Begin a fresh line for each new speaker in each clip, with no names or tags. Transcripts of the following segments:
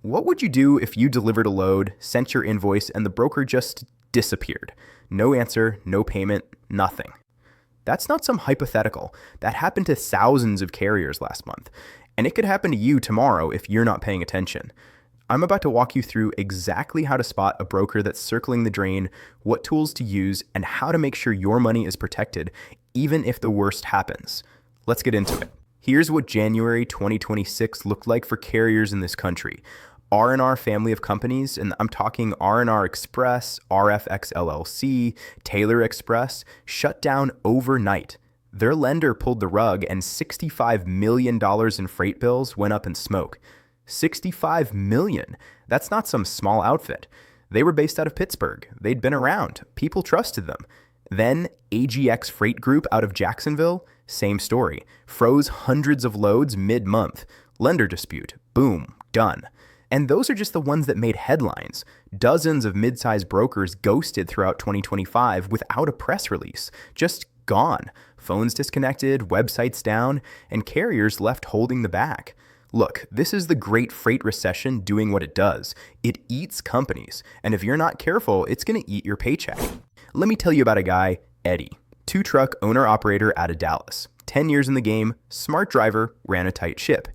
What would you do if you delivered a load, sent your invoice, and the broker just disappeared? No answer, no payment, nothing. That's not some hypothetical. That happened to thousands of carriers last month. And it could happen to you tomorrow if you're not paying attention. I'm about to walk you through exactly how to spot a broker that's circling the drain, what tools to use, and how to make sure your money is protected, even if the worst happens. Let's get into it. Here's what January 2026 looked like for carriers in this country. R&R family of companies, and I'm talking R&R Express, RFX LLC, Taylor Express, shut down overnight. Their lender pulled the rug and $65 million in freight bills went up in smoke. $65 million. That's not some small outfit. They were based out of Pittsburgh. They'd been around. People trusted them. Then AGX Freight Group out of Jacksonville, same story. Froze hundreds of loads mid-month. Lender dispute. Boom. Done. And those are just the ones that made headlines. Dozens of mid-sized brokers ghosted throughout 2025 without a press release. Just gone. Phones disconnected, websites down, and carriers left holding the bag. Look, this is the Great Freight Recession doing what it does. It eats companies, and if you're not careful, it's going to eat your paycheck. Let me tell you about a guy, Eddie, 2-truck owner-operator out of Dallas. 10 years in the game, smart driver, ran a tight ship.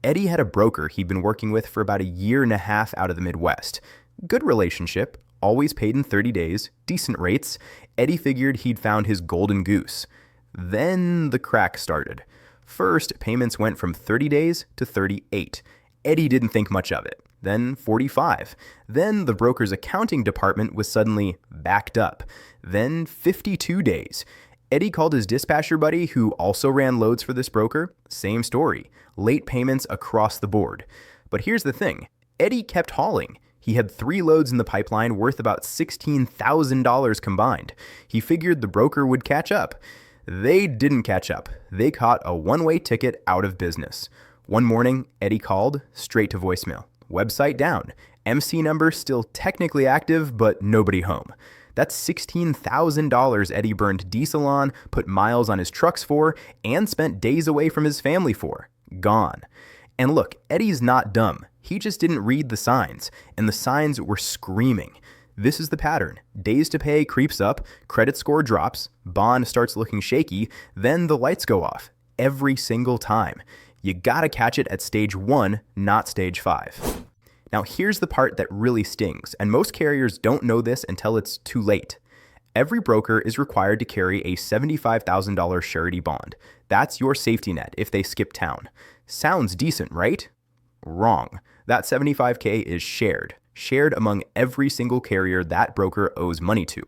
Eddie had a broker he'd been working with for about a year and a half out of the Midwest. Good relationship, always paid in 30 days, decent rates. Eddie figured he'd found his golden goose. Then the crack started. First, payments went from 30 days to 38. Eddie didn't think much of it. Then 45. Then the broker's accounting department was suddenly backed up. Then 52 days. Eddie called his dispatcher buddy, who also ran loads for this broker. Same story. Late payments across the board. But here's the thing. Eddie kept hauling. He had 3 loads in the pipeline worth about $16,000 combined. He figured the broker would catch up. They didn't catch up. They caught a one-way ticket out of business. One morning, Eddie called, straight to voicemail. Website down. MC number still technically active, but nobody home. That's $16,000 Eddie burned diesel on, put miles on his trucks for, and spent days away from his family for. Gone. And look, Eddie's not dumb. He just didn't read the signs, and the signs were screaming. This is the pattern. Days to pay creeps up, credit score drops, bond starts looking shaky, then the lights go off. Every single time. You gotta catch it at stage 1, not stage 5. Now here's the part that really stings, and most carriers don't know this until it's too late. Every broker is required to carry a $75,000 surety bond. That's your safety net if they skip town. Sounds decent, right? Wrong. That $75K is shared among every single carrier that broker owes money to.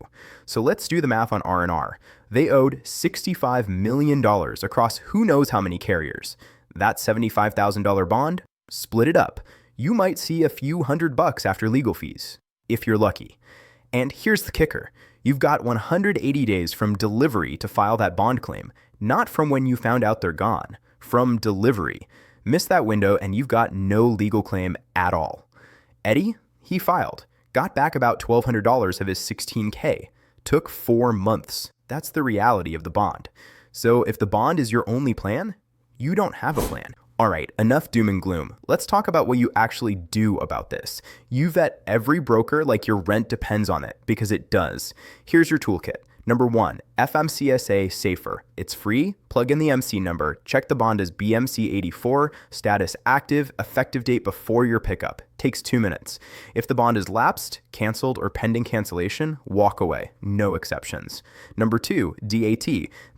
So let's do the math on R&R. They owed $65 million across who knows how many carriers. That $75,000 bond, split it up. You might see a few $100 after legal fees, if you're lucky. And here's the kicker. You've got 180 days from delivery to file that bond claim, not from when you found out they're gone, from delivery. Miss that window and you've got no legal claim at all. Eddie, he filed, got back about $1,200 of his $16K. Took 4 months. That's the reality of the bond. So if the bond is your only plan, you don't have a plan. All right, enough doom and gloom. Let's talk about what you actually do about this. You vet every broker like your rent depends on it, because it does. Here's your toolkit. Number 1, FMCSA SAFER. It's free. Plug in the MC number. Check the bond as BMC84, status active, effective date before your pickup. Takes 2 minutes. If the bond is lapsed, canceled, or pending cancellation, walk away. No exceptions. Number 2, DAT.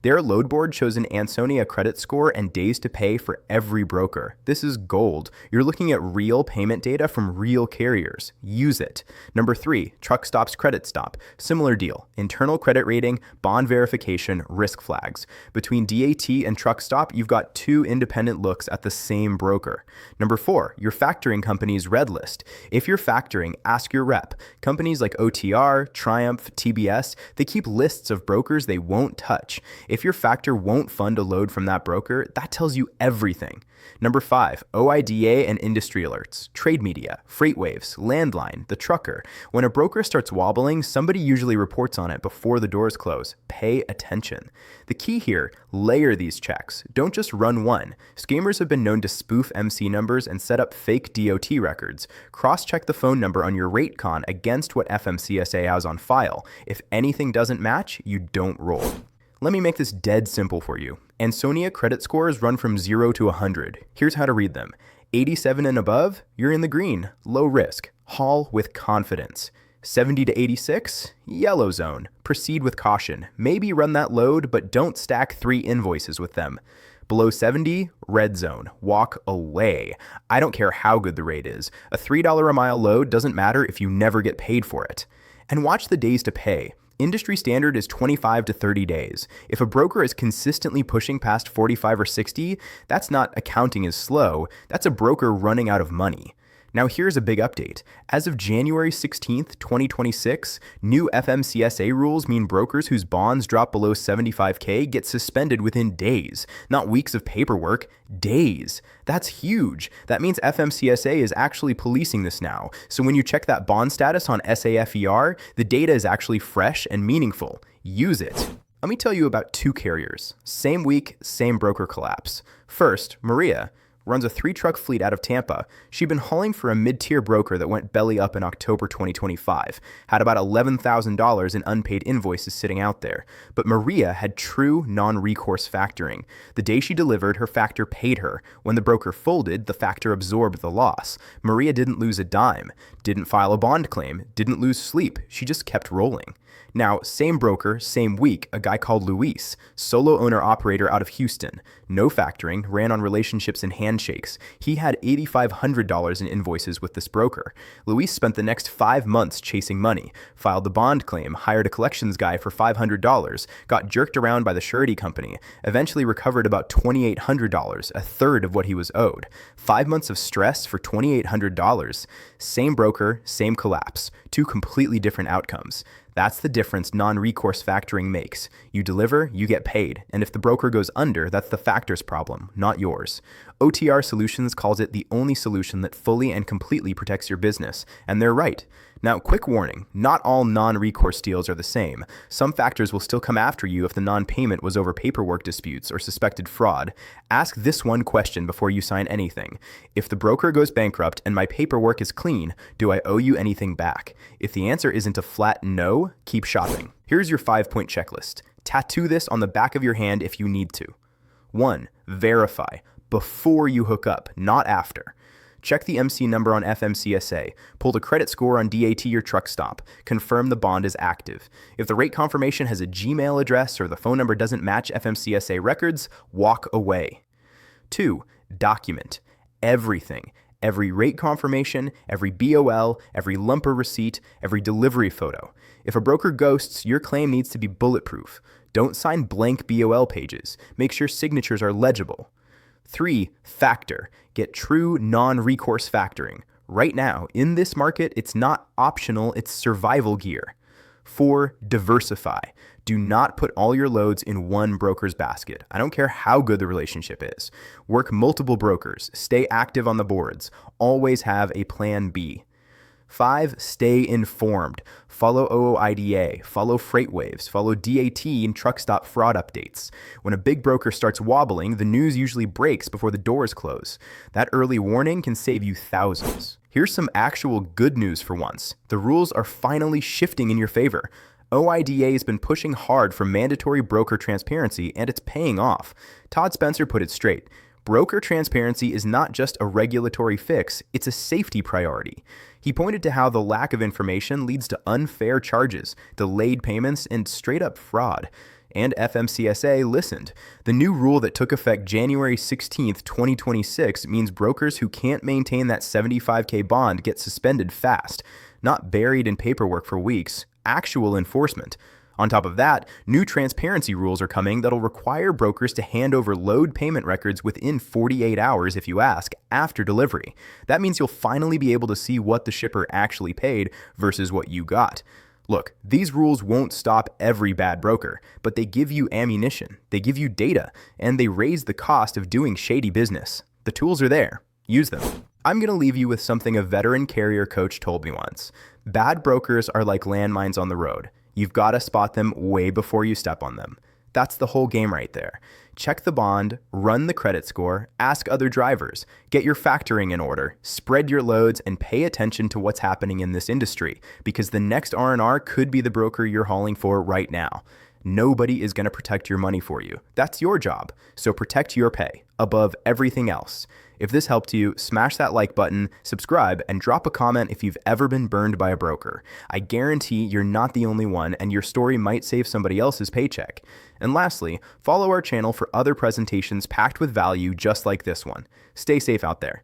Their load board shows an Ansonia credit score and days to pay for every broker. This is gold. You're looking at real payment data from real carriers. Use it. Number 3, Truckstop's credit stop. Similar deal. Internal credit rating, bond verification, risk flags. Between DAT and Truckstop, you've got 2 independent looks at the same broker. Number 4, your factoring company's red list. If you're factoring, ask your rep. Companies like OTR, Triumph, TBS, they keep lists of brokers they won't touch. If your factor won't fund a load from that broker, that tells you everything. Number 5, OIDA and industry alerts, trade media, freight waves, landline, the trucker. When a broker starts wobbling, somebody usually reports on it before the doors close. Pay attention. The key here, layer these checks. Don't just run one. Scammers have been known to spoof MC numbers and set up fake DOT records. Cross-check the phone number on your rate con against what FMCSA has on file. If anything doesn't match, you don't roll. Let me make this dead simple for you. Ansonia credit scores run from 0 to 100. Here's how to read them. 87 and above, you're in the green, low risk. Haul with confidence. 70 to 86, yellow zone. Proceed with caution. Maybe run that load, but don't stack 3 invoices with them. Below 70, red zone. Walk away. I don't care how good the rate is. A $3 a mile load doesn't matter if you never get paid for it. And watch the days to pay. Industry standard is 25 to 30 days. If a broker is consistently pushing past 45 or 60, that's not accounting as slow, that's a broker running out of money. Now here's a big update. As of January 16th, 2026, new FMCSA rules mean brokers whose bonds drop below 75K get suspended within days, not weeks of paperwork, days. That's huge. That means FMCSA is actually policing this now. So when you check that bond status on SAFER, the data is actually fresh and meaningful. Use it. Let me tell you about 2 carriers. Same week, same broker collapse. First, Maria runs a 3-truck fleet out of Tampa. She'd been hauling for a mid-tier broker that went belly up in October 2025, had about $11,000 in unpaid invoices sitting out there. But Maria had true non-recourse factoring. The day she delivered, her factor paid her. When the broker folded, the factor absorbed the loss. Maria didn't lose a dime, didn't file a bond claim, didn't lose sleep. She just kept rolling. Now, same broker, same week, a guy called Luis, solo owner-operator out of Houston. No factoring, ran on relationships and handshakes. He had $8,500 in invoices with this broker. Luis spent the next 5 months chasing money, filed the bond claim, hired a collections guy for $500, got jerked around by the surety company, eventually recovered about $2,800, a third of what he was owed. 5 months of stress for $2,800. Same broker, same collapse. 2 completely different outcomes. That's the difference non-recourse factoring makes. You deliver, you get paid, and if the broker goes under, that's the factor's problem, not yours. OTR Solutions calls it the only solution that fully and completely protects your business, and they're right. Now, quick warning, not all non-recourse deals are the same. Some factors will still come after you if the non-payment was over paperwork disputes or suspected fraud. Ask this one question before you sign anything. If the broker goes bankrupt and my paperwork is clean, do I owe you anything back? If the answer isn't a flat no, keep shopping. Here's your 5-point checklist. Tattoo this on the back of your hand if you need to. 1. Verify. Before you hook up, not after. Check the MC number on FMCSA, pull the credit score on DAT or Truckstop, confirm the bond is active. If the rate confirmation has a Gmail address or the phone number doesn't match FMCSA records, walk away. 2. Document. Everything. Every rate confirmation, every BOL, every lumper receipt, every delivery photo. If a broker ghosts, your claim needs to be bulletproof. Don't sign blank BOL pages. Make sure signatures are legible. 3. Factor. Get true non-recourse factoring. Right now, in this market, it's not optional, it's survival gear. 4. Diversify. Do not put all your loads in one broker's basket. I don't care how good the relationship is. Work multiple brokers. Stay active on the boards. Always have a plan B. 5. Stay informed. Follow OOIDA, follow FreightWaves, follow DAT and Truckstop fraud updates. When a big broker starts wobbling, the news usually breaks before the doors close. That early warning can save you thousands. Here's some actual good news for once. The rules are finally shifting in your favor. OIDA has been pushing hard for mandatory broker transparency, and it's paying off. Todd Spencer put it straight. Broker transparency is not just a regulatory fix, it's a safety priority. He pointed to how the lack of information leads to unfair charges, delayed payments, and straight-up fraud. And FMCSA listened. The new rule that took effect January 16th, 2026 means brokers who can't maintain that 75K bond get suspended fast, not buried in paperwork for weeks, actual enforcement. On top of that, new transparency rules are coming that'll require brokers to hand over load payment records within 48 hours if you ask, after delivery. That means you'll finally be able to see what the shipper actually paid versus what you got. Look, these rules won't stop every bad broker, but they give you ammunition, they give you data, and they raise the cost of doing shady business. The tools are there. Use them. I'm going to leave you with something a veteran carrier coach told me once. Bad brokers are like landmines on the road. You've got to spot them way before you step on them. That's the whole game right there. Check the bond, run the credit score, ask other drivers, get your factoring in order, spread your loads, and pay attention to what's happening in this industry, because the next R&R could be the broker you're hauling for right now. Nobody is going to protect your money for you. That's your job. So protect your pay above everything else. If this helped you, smash that like button, subscribe, and drop a comment if you've ever been burned by a broker. I guarantee you're not the only one, and your story might save somebody else's paycheck. And lastly, follow our channel for other presentations packed with value just like this one. Stay safe out there.